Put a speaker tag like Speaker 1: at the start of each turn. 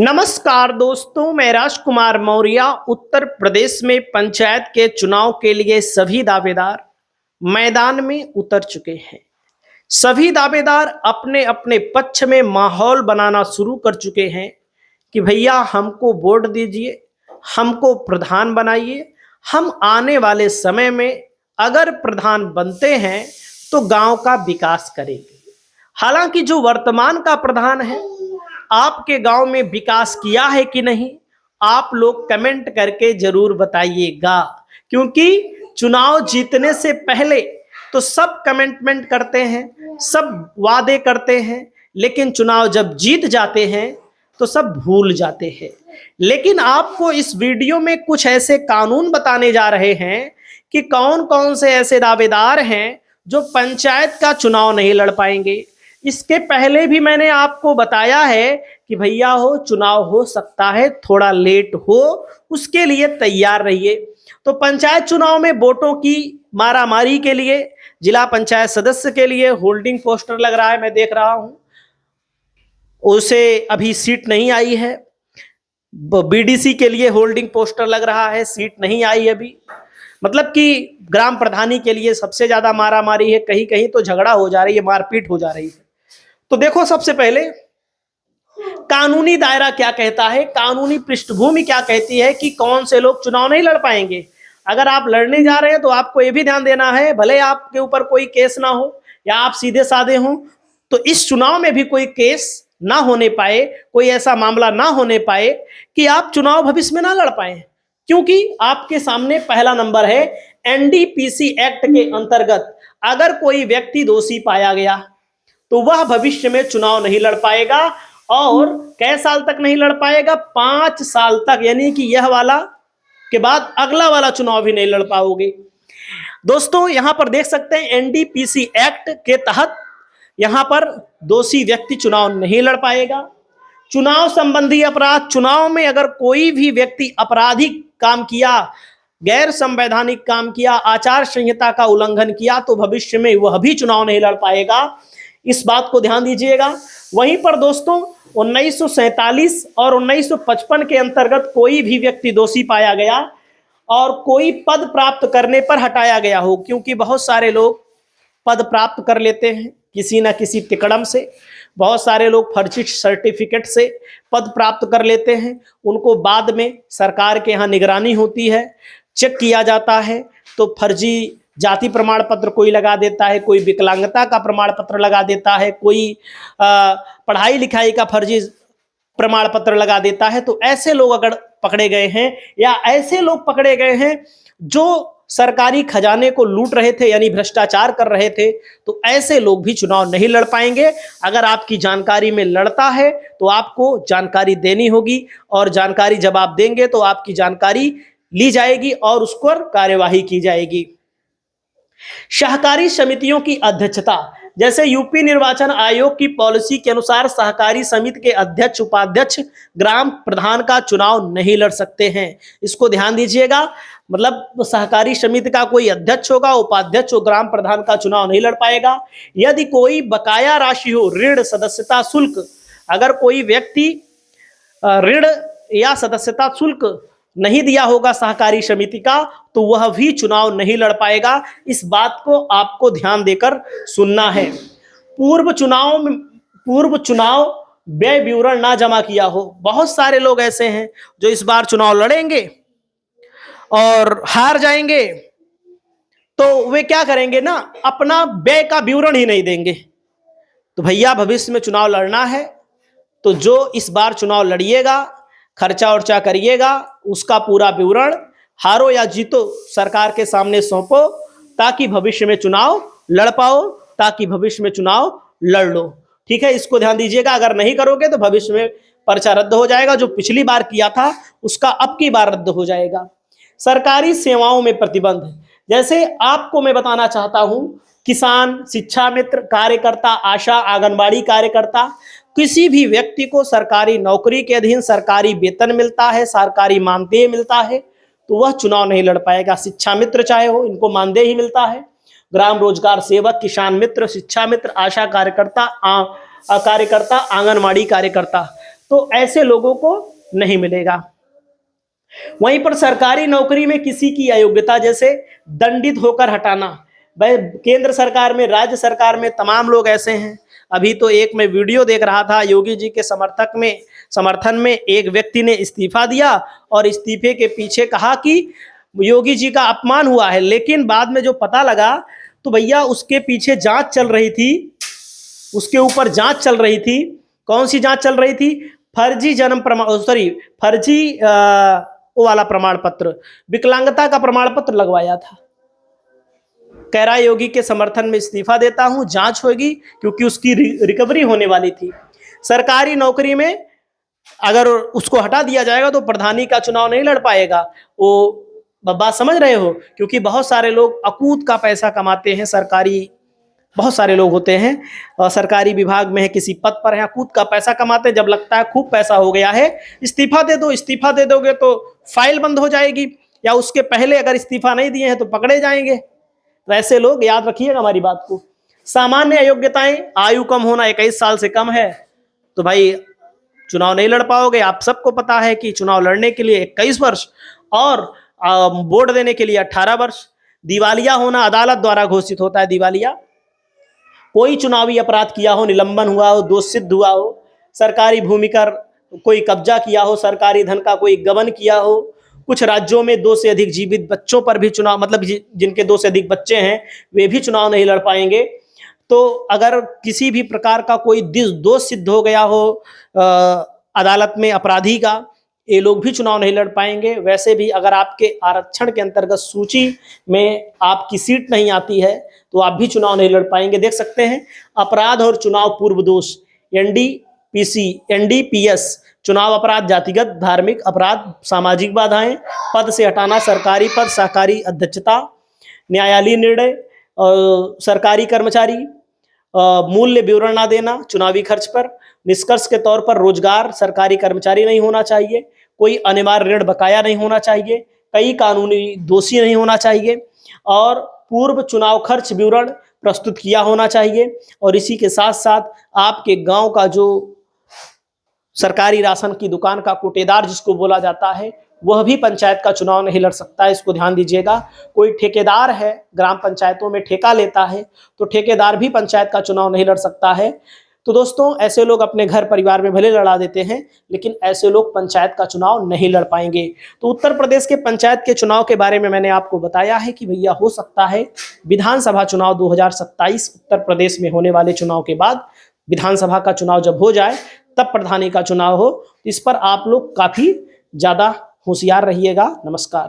Speaker 1: नमस्कार दोस्तों, मैं राजकुमार मौर्य। उत्तर प्रदेश में पंचायत के चुनाव के लिए सभी दावेदार मैदान में उतर चुके हैं। सभी दावेदार अपने अपने पक्ष में माहौल बनाना शुरू कर चुके हैं कि भैया हमको वोट दीजिए, हमको प्रधान बनाइए। हम आने वाले समय में अगर प्रधान बनते हैं तो गांव का विकास करेंगे। हालांकि जो वर्तमान का प्रधान है, आपके गांव में विकास किया है कि नहीं, आप लोग कमेंट करके जरूर बताइएगा। क्योंकि चुनाव जीतने से पहले तो सब कमेंटमेंट करते हैं, सब वादे करते हैं, लेकिन चुनाव जब जीत जाते हैं तो सब भूल जाते हैं। लेकिन आपको इस वीडियो में कुछ ऐसे कानून बताने जा रहे हैं कि कौन कौन से ऐसे दावेदार हैं जो पंचायत का चुनाव नहीं लड़ पाएंगे। इसके पहले भी मैंने आपको बताया है कि भैया हो चुनाव हो सकता है थोड़ा लेट हो, उसके लिए तैयार रहिए। तो पंचायत चुनाव में वोटों की मारामारी के लिए जिला पंचायत सदस्य के लिए होल्डिंग पोस्टर लग रहा है, मैं देख रहा हूं। उसे अभी सीट नहीं आई है। बीडीसी के लिए होल्डिंग पोस्टर लग रहा है, सीट नहीं आई अभी। मतलब कि ग्राम प्रधानी के लिए सबसे ज्यादा मारामारी है, कहीं कहीं तो झगड़ा हो जा रही है, मारपीट हो जा रही है। तो देखो, सबसे पहले कानूनी दायरा क्या कहता है, कानूनी पृष्ठभूमि क्या कहती है कि कौन से लोग चुनाव नहीं लड़ पाएंगे। अगर आप लड़ने जा रहे हैं तो आपको यह भी ध्यान देना है, भले आपके ऊपर कोई केस ना हो या आप सीधे साधे हों, तो इस चुनाव में भी कोई केस ना होने पाए, कोई ऐसा मामला ना होने पाए कि आप चुनाव भविष्य में ना लड़ पाए। क्योंकि आपके सामने पहला नंबर है, एनडीपीसी एक्ट के अंतर्गत अगर कोई व्यक्ति दोषी पाया गया तो वह भविष्य में चुनाव नहीं लड़ पाएगा। और कै साल तक नहीं लड़ पाएगा? 5 साल तक, यानी कि यह वाला के बाद अगला वाला चुनाव भी नहीं लड़ पाओगे। दोस्तों, यहां पर देख सकते हैं एनडीपीसी एक्ट के तहत यहां पर दोषी व्यक्ति चुनाव नहीं लड़ पाएगा। चुनाव संबंधी अपराध, चुनाव में अगर कोई भी व्यक्ति आपराधिक काम किया, गैर संवैधानिक काम किया, आचार संहिता का उल्लंघन किया, तो भविष्य में वह भी चुनाव नहीं लड़ पाएगा। इस बात को ध्यान दीजिएगा। वहीं पर दोस्तों 1947 और 1955 के अंतर्गत कोई भी व्यक्ति दोषी पाया गया और कोई पद प्राप्त करने पर हटाया गया हो, क्योंकि बहुत सारे लोग पद प्राप्त कर लेते हैं किसी न किसी तिकड़म से, बहुत सारे लोग फर्जी सर्टिफिकेट से पद प्राप्त कर लेते हैं। उनको बाद में सरकार के यहाँ निगरानी होती है, चेक किया जाता है, तो फर्जी जाति प्रमाण पत्र कोई लगा देता है, कोई विकलांगता का प्रमाण पत्र लगा देता है, कोई पढ़ाई लिखाई का फर्जी प्रमाण पत्र लगा देता है। तो ऐसे लोग अगर पकड़े गए हैं या ऐसे लोग पकड़े गए हैं जो सरकारी खजाने को लूट रहे थे, यानी भ्रष्टाचार कर रहे थे, तो ऐसे लोग भी चुनाव नहीं लड़ पाएंगे। अगर आपकी जानकारी में लड़ता है तो आपको जानकारी देनी होगी, और जानकारी जब आप देंगे तो आपकी जानकारी ली जाएगी और उस पर कार्यवाही की जाएगी। सहकारी समितियों की अध्यक्षता, जैसे यूपी निर्वाचन आयोग की पॉलिसी के अनुसार सहकारी समिति के अध्यक्ष, उपाध्यक्ष ग्राम प्रधान का चुनाव नहीं लड़ सकते हैं। इसको ध्यान दीजिएगा। मतलब सहकारी समिति का कोई अध्यक्ष होगा, उपाध्यक्ष हो, ग्राम प्रधान का चुनाव नहीं लड़ पाएगा। यदि कोई बकाया राशि हो, ऋण, सदस्यता शुल्क, अगर कोई व्यक्ति ऋण या सदस्यता शुल्क नहीं दिया होगा सहकारी समिति का, तो वह भी चुनाव नहीं लड़ पाएगा। इस बात को आपको ध्यान देकर सुनना है। पूर्व चुनाव व्यय विवरण ना जमा किया हो, बहुत सारे लोग ऐसे हैं जो इस बार चुनाव लड़ेंगे और हार जाएंगे, तो वे क्या करेंगे ना, अपना व्यय का विवरण ही नहीं देंगे। तो भैया, भविष्य में चुनाव लड़ना है तो जो इस बार चुनाव लड़िएगा, खर्चा उर्चा करिएगा, उसका पूरा विवरण हारो या जीतो सरकार के सामने सौंपो, ताकि भविष्य में चुनाव लड़ पाओ, ताकि भविष्य में चुनाव लड़ लो। ठीक है, इसको ध्यान दीजिएगा। अगर नहीं करोगे तो भविष्य में पर्चा रद्द हो जाएगा। जो पिछली बार किया था उसका अब की बार रद्द हो जाएगा। सरकारी सेवाओं में प्रतिबंध, जैसे आपको मैं बताना चाहता हूं, किसान, शिक्षा मित्र, कार्यकर्ता, आशा, आंगनबाड़ी कार्यकर्ता, किसी भी व्यक्ति को सरकारी नौकरी के अधीन सरकारी वेतन मिलता है, सरकारी मानदेय मिलता है, तो वह चुनाव नहीं लड़ पाएगा। शिक्षा मित्र चाहे हो, इनको मानदेय ही मिलता है। ग्राम रोजगार सेवक, किसान मित्र, शिक्षा मित्र, आशा कार्यकर्ता, आंगनबाड़ी कार्यकर्ता, तो ऐसे लोगों को नहीं मिलेगा। वहीं पर सरकारी नौकरी में किसी की अयोग्यता जैसे दंडित होकर हटाना, भाई केंद्र सरकार में, राज्य सरकार में तमाम लोग ऐसे हैं। अभी तो एक मैं वीडियो देख रहा था, योगी जी के समर्थन में एक व्यक्ति ने इस्तीफा दिया और इस्तीफे के पीछे कहा कि योगी जी का अपमान हुआ है, लेकिन बाद में जो पता लगा तो भैया उसके पीछे जांच चल रही थी, उसके ऊपर जांच चल रही थी। कौन सी जांच चल रही थी? फर्जी जन्म प्रमाण, फर्जी वो वाला प्रमाण पत्र, विकलांगता का प्रमाण पत्र लगवाया था। कह रहा योगी के समर्थन में इस्तीफा देता हूं, जांच होगी, क्योंकि उसकी रिकवरी होने वाली थी। सरकारी नौकरी में अगर उसको हटा दिया जाएगा तो प्रधानी का चुनाव नहीं लड़ पाएगा। वो बात समझ रहे हो? क्योंकि बहुत सारे लोग अकूत का पैसा कमाते हैं, बहुत सारे लोग होते हैं और सरकारी विभाग में है, किसी पद पर है, कूद का पैसा कमाते हैं। जब लगता है खूब पैसा हो गया है, इस्तीफा दे दो, इस्तीफा दे दोगे तो फाइल बंद हो जाएगी, या उसके पहले अगर इस्तीफा नहीं दिए हैं तो पकड़े जाएंगे। तो ऐसे लोग, याद रखिएगा हमारी बात को। सामान्य अयोग्यताएं, आयु कम होना, 21 साल से कम है तो भाई चुनाव नहीं लड़ पाओगे। आप सबको पता है कि चुनाव लड़ने के लिए 21 वर्ष और वोट देने के लिए 18 वर्ष। दिवालिया होना अदालत द्वारा घोषित होता है दिवालिया। कोई चुनावी अपराध किया हो, निलंबन हुआ हो, दोष सिद्ध हुआ हो, सरकारी भूमि पर कोई कब्जा किया हो, सरकारी धन का कोई गबन किया हो, कुछ राज्यों में 2 से अधिक जीवित बच्चों पर भी चुनाव, मतलब जिनके 2 से अधिक बच्चे हैं वे भी चुनाव नहीं लड़ पाएंगे। तो अगर किसी भी प्रकार का कोई दोष सिद्ध हो गया हो अदालत में अपराधी का, ये लोग भी चुनाव नहीं लड़ पाएंगे। वैसे भी अगर आपके आरक्षण के अंतर्गत सूची में आपकी सीट नहीं आती है तो आप भी चुनाव नहीं लड़ पाएंगे। देख सकते हैं अपराध और चुनाव पूर्व दोष, एनडीपीएस, चुनाव अपराध, जातिगत धार्मिक अपराध, सामाजिक बाधाएं, पद से हटाना, सरकारी पद, सहकारी अध्यक्षता, न्यायालयीय निर्णय, सरकारी कर्मचारी, मूल्य विवरण ना देना चुनावी खर्च पर, निष्कर्ष के तौर पर रोजगार, सरकारी कर्मचारी नहीं होना चाहिए, कोई अनिवार्य ऋण बकाया नहीं होना चाहिए, कई कानूनी दोषी नहीं होना चाहिए, और पूर्व चुनाव खर्च विवरण प्रस्तुत किया होना चाहिए। और इसी के साथ साथ आपके गांव का जो सरकारी राशन की दुकान का कोटेदार जिसको बोला जाता है, वह भी पंचायत का चुनाव नहीं लड़ सकता है, इसको ध्यान दीजिएगा। कोई ठेकेदार है, ग्राम पंचायतों में ठेका लेता है, तो ठेकेदार भी पंचायत का चुनाव नहीं लड़ सकता है। तो दोस्तों ऐसे लोग अपने घर परिवार में भले लड़ा देते हैं, लेकिन ऐसे लोग पंचायत का चुनाव नहीं लड़ पाएंगे। तो उत्तर प्रदेश के पंचायत के चुनाव के बारे में मैंने आपको बताया है कि भैया हो सकता है विधानसभा चुनाव 2027 उत्तर प्रदेश में होने वाले चुनाव के बाद, विधानसभा का चुनाव जब हो जाए तब प्रधानी का चुनाव हो। इस पर आप लोग काफी ज्यादा होशियार रहिएगा। नमस्कार।